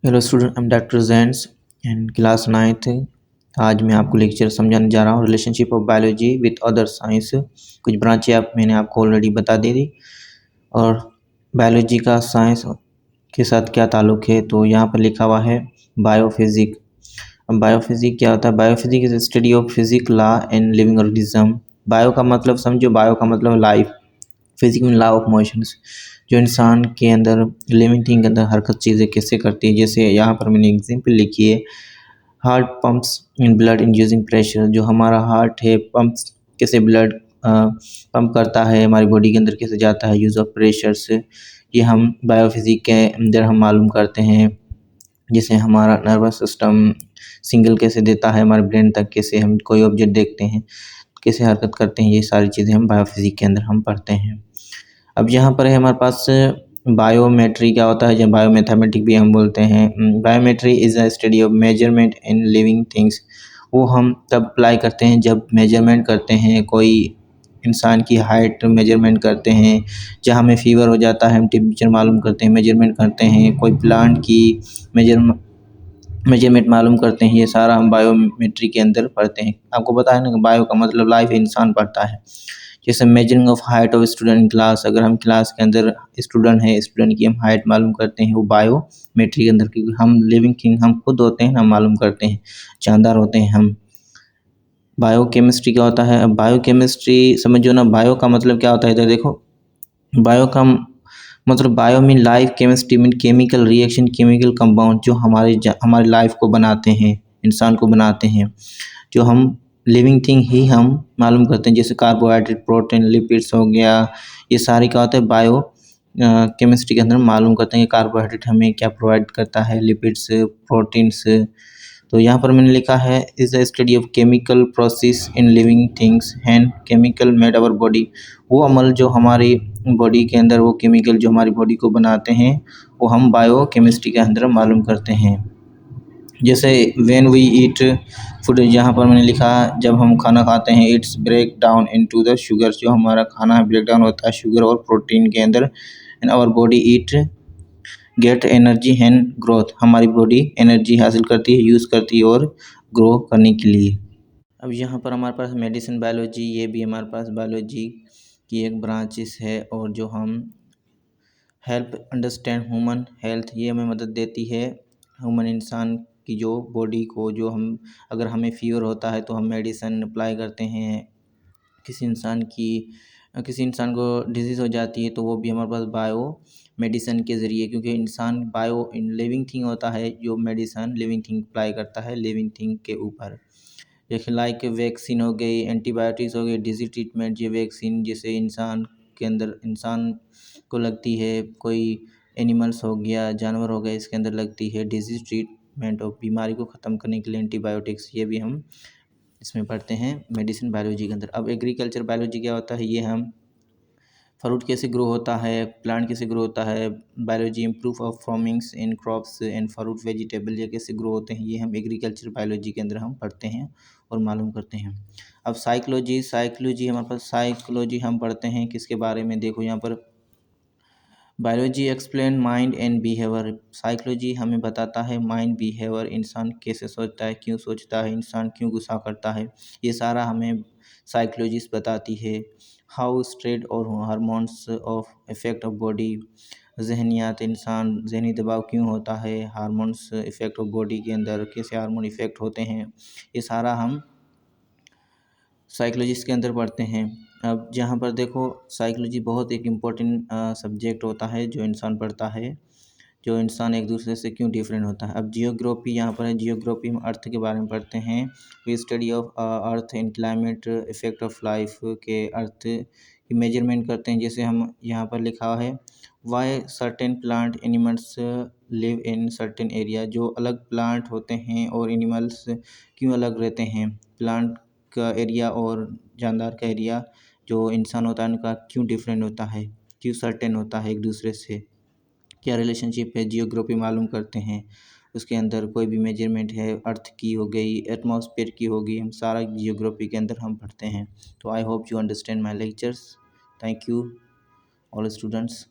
Hello student, I am doctor Jains and class 9th। आज मैं आपको लेक्चर समझाने जा रहा हूँ relationship of biology with other science. कुछ ब्रांचें मैंने आपको ऑलरेडी बता दी थी और बायोलॉजी का साइंस के साथ क्या ताल्लुक है। तो यहाँ पर लिखा हुआ है बायोफिजिक। अब बायोफिजिक क्या होता है? Biophysic is study of physic law and living organism. Bio का मतलब समझो, बायो का मतलब लाइफ, फिजिक में लॉ ऑफ मोशंस, जो इंसान के अंदर लिविंग थिंग के अंदर हरकत चीज़ें कैसे करती है। जैसे यहाँ पर मैंने एग्जांपल लिखी है, heart pumps in blood inducing pressure. जो हमारा हार्ट है, पंप्स कैसे ब्लड पंप करता है, हमारी बॉडी के अंदर कैसे जाता है, यूज़ ऑफ प्रेशर से। ये हम बायोफिजिक के अंदर हम मालूम करते हैं। जैसे हमारा नर्वस सिस्टम सिग्नल कैसे देता है हमारे ब्रेन तक, कैसे हम कोई ऑब्जेक्ट देखते हैं, कैसे हरकत करते हैं, ये सारी चीज़ें हम बायोफिजिक के अंदर हम पढ़ते हैं। अब यहाँ पर है हमारे पास बायोमेट्री। क्या होता है? जब बायोमैथमेटिक भी हम बोलते हैं। Biometry is a study of measurement in living things. वो हम तब अप्लाई करते हैं जब मेजरमेंट करते हैं, कोई इंसान की हाइट मेजरमेंट करते हैं, जहाँ हमें फीवर हो जाता है हम टेम्परेचर मालूम करते हैं, मेजरमेंट करते हैं, कोई प्लांट की मेजरमेंट मालूम करते हैं। ये सारा हम बायोमेट्री के अंदर पढ़ते हैं। आपको पता है ना कि बायो का मतलब लाइफ, इंसान पढ़ता है। जैसे measuring of height of student in class, अगर हम क्लास के अंदर स्टूडेंट हैं, स्टूडेंट की हम हाइट मालूम करते हैं, वो बायोमेट्री के अंदर, क्योंकि हम लिविंग थिंग हम खुद होते हैं, हम मालूम करते हैं, जानदार होते हैं हम। बायोकेमिस्ट्री क्या होता है? अब बायोकेमिस्ट्री समझो ना, बायो का मतलब क्या होता है, इधर देखो। बायो का मतलब bio mean life, chemistry mean chemical reaction, chemical compound जो हमारी लाइफ को बनाते हैं, इंसान को बनाते हैं, जो हम लिविंग थिंग ही हम मालूम करते हैं। जैसे कार्बोहाइड्रेट, प्रोटीन, लिपिड्स हो गया, ये सारी क्या होता है बायो केमिस्ट्री के अंदर मालूम करते हैं कि कार्बोहाइड्रेट हमें क्या प्रोवाइड करता है, लिपिड्स, प्रोटीन्स। तो यहाँ पर मैंने लिखा है is the study of chemical process in living things and chemical made our body. वो अमल जो हमारी बॉडी के अंदर, वो केमिकल जो हमारी बॉडी को बनाते हैं, वो हम बायो केमिस्ट्री के अंदर मालूम करते हैं। जैसे व्हेन वी ईट फूड, यहाँ पर मैंने लिखा जब हम खाना खाते हैं, it's break down into the sugar. जो हमारा खाना है ब्रेक डाउन होता है शुगर और प्रोटीन के अंदर। And our body eat get energy and growth. हमारी बॉडी एनर्जी हासिल करती है, यूज़ करती है और ग्रो करने के लिए। अब यहाँ पर हमारे पास मेडिसिन बायोलॉजी, ये भी हमारे पास बायोलॉजी की एक ब्रांचेस है, और जो हम हेल्प अंडरस्टैंड ह्यूमन हेल्थ, ये हमें मदद देती है ह्यूमन इंसान की जो बॉडी को, जो हम अगर हमें फीवर होता है तो हम मेडिसिन अप्लाई करते हैं। किसी इंसान की किसी इंसान को डिजीज़ हो जाती है तो वो भी हमारे पास बायो मेडिसिन के ज़रिए, क्योंकि इंसान बायो लिविंग थिंग होता है, जो मेडिसिन लिविंग थिंग अप्लाई करता है लिविंग थिंग के ऊपर। जैसे लाइक वैक्सीन हो गई, एंटीबायोटिक्स हो गई, डिजीज ट्रीटमेंट। ये वैक्सीन जैसे इंसान के अंदर इंसान को लगती है, कोई एनिमल्स हो गया, जानवर हो गए, इसके अंदर लगती है। डिजीज ट्रीटमेंट और बीमारी को ख़त्म करने के लिए एंटीबायोटिक्स, ये भी हम इसमें पढ़ते हैं मेडिसिन बायोलॉजी के अंदर। अब एग्रीकल्चर बायोलॉजी क्या होता है? ये हम फ्रूट कैसे ग्रो होता है, प्लांट कैसे ग्रो होता है, biology improve of farmings in crops and fruit vegetable, ये कैसे ग्रो होते हैं, ये हम एग्रीकल्चर बायोलॉजी के अंदर हम पढ़ते हैं और मालूम करते हैं। अब साइकोलॉजी हमारे पास, साइकोलॉजी हम पढ़ते हैं किसके बारे में? देखो यहाँ पर biology explain mind and behaviour. Psychology हमें बताता है माइंड, बिहेवियर, इंसान कैसे सोचता है, क्यों सोचता है, इंसान क्यों गुस्सा करता है, ये सारा हमें साइकोलॉजिस्ट बताती है। हाउ स्ट्रेस और hormones of effect of body, जहनियात, इंसान जहनी दबाव क्यों होता है, हार्मोन्स इफेक्ट ऑफ बॉडी के अंदर कैसे हार्मोन इफेक्ट होते हैं, ये सारा हम साइकोलॉजिस्ट के अंदर पढ़ते हैं। अब जहाँ पर देखो, साइकोलॉजी बहुत एक इम्पोर्टेंट सब्जेक्ट होता है जो इंसान पढ़ता है, जो इंसान एक दूसरे से क्यों डिफरेंट होता है। अब जियोग्राफी यहाँ पर है, जियोग्राफी में अर्थ के बारे में पढ़ते हैं। We study of earth in climate effect of life, के अर्थ की मेजरमेंट करते हैं। जैसे हम यहाँ पर लिखा है why certain plant animals live in certain area, जो अलग प्लांट होते हैं और एनिमल्स क्यों अलग रहते हैं, प्लांट का एरिया और जानदार का एरिया जो इंसान होता है उनका क्यों डिफरेंट होता है, क्यों सर्टेन होता है एक दूसरे से, क्या रिलेशनशिप है, जियोग्राफी मालूम करते हैं। उसके अंदर कोई भी मेजरमेंट है, अर्थ की हो गई, एटमॉस्फेयर की होगी, हम सारा जियोग्राफी के अंदर हम पढ़ते हैं। तो I hope you understand my lectures. Thank you all students.